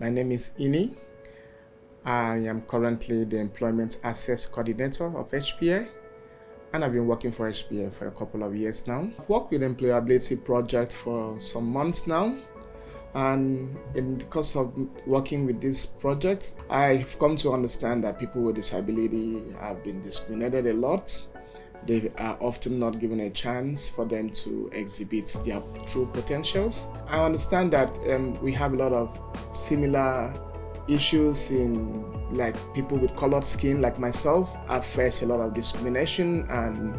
My name is Ini. I am currently the Employment Access Coordinator of HPA, and I've been working for HPA for a couple of years now. I've worked with the Employer Abiliti Project for some months now, and in the course of working with this project, I've come to understand that people with disability have been discriminated a lot. They are often not given a chance for them to exhibit their true potentials. I understand that we have a lot of similar issues in like people with colored skin like myself. I've faced a lot of discrimination and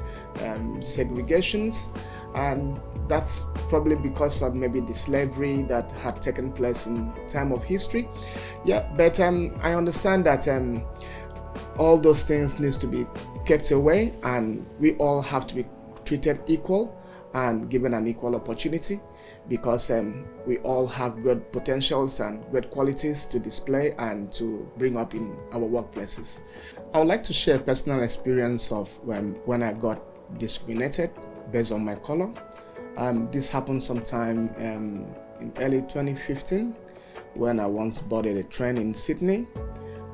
segregations, and that's probably because of maybe the slavery that had taken place in time of history. But I understand that all those things needs to be kept away, and we all have to be treated equal and given an equal opportunity, because we all have great potentials and great qualities to display and to bring up in our workplaces. I would like to share a personal experience of when I got discriminated based on my color. This happened sometime in early 2015 when I once boarded a train in Sydney,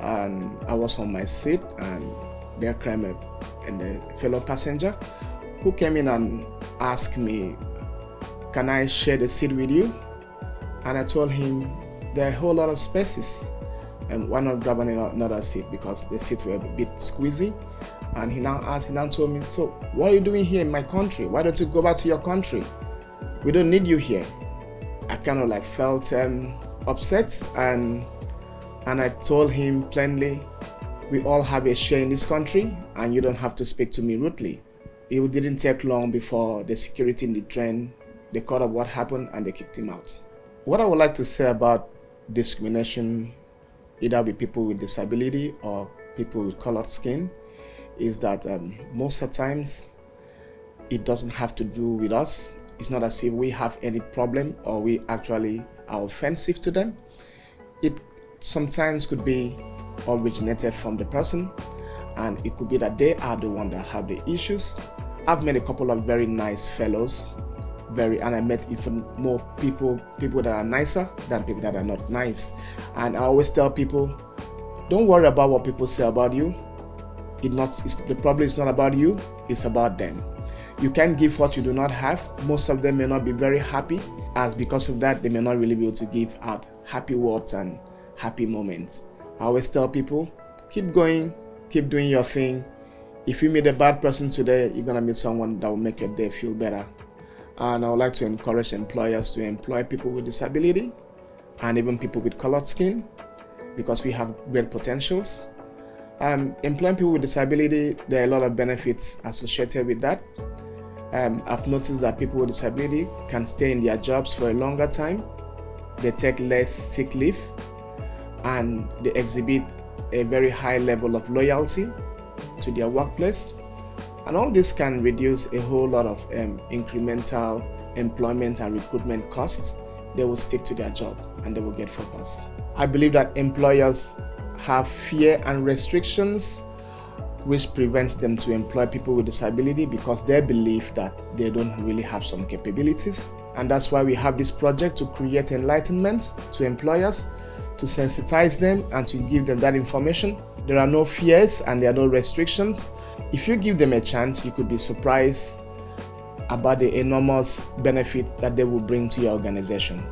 and I was on my seat, and there came a fellow passenger who came in and asked me, "Can I share the seat with you?" And I told him there are a whole lot of spaces, and why not grab another seat, because the seats were a bit squeezy. And he now told me, "So what are you doing here in my country? Why don't you go back to your country? We don't need you here." I kind of felt upset, and I told him plainly, we all have a share in this country, and you don't have to speak to me rudely. It didn't take long before the security in the train, they caught up what happened, and they kicked him out. What I would like to say about discrimination, either with people with disability or people with colored skin, is that most of the times it doesn't have to do with us. It's not as if we have any problem or we actually are offensive to them. It sometimes could be originated from the person, and it could be that they are the one that have the issues. I've met a couple of very nice fellows, and I met even more people that are nicer than people that are not nice. And I always tell people, don't worry about what people say about you. The problem is not about you, it's about them. You can't give what you do not have. Most of them may not be very happy, as because of that, they may not really be able to give out happy words and happy moments. I always tell people, keep going, keep doing your thing. If you meet a bad person today, you're gonna meet someone that will make your day feel better. And I would like to encourage employers to employ people with disability and even people with colored skin, because we have great potentials. Employing people with disability, there are a lot of benefits associated with that. I've noticed that people with disability can stay in their jobs for a longer time. They take less sick leave, and they exhibit a very high level of loyalty to their workplace. And all this can reduce a whole lot of incremental employment and recruitment costs. They will stick to their job and they will get focused. I believe that employers have fear and restrictions which prevents them to employ people with disability, because they believe that they don't really have some capabilities. And that's why we have this project to create enlightenment to employers, to sensitize them and to give them that information. There are no fears and there are no restrictions. If you give them a chance, you could be surprised about the enormous benefit that they will bring to your organization.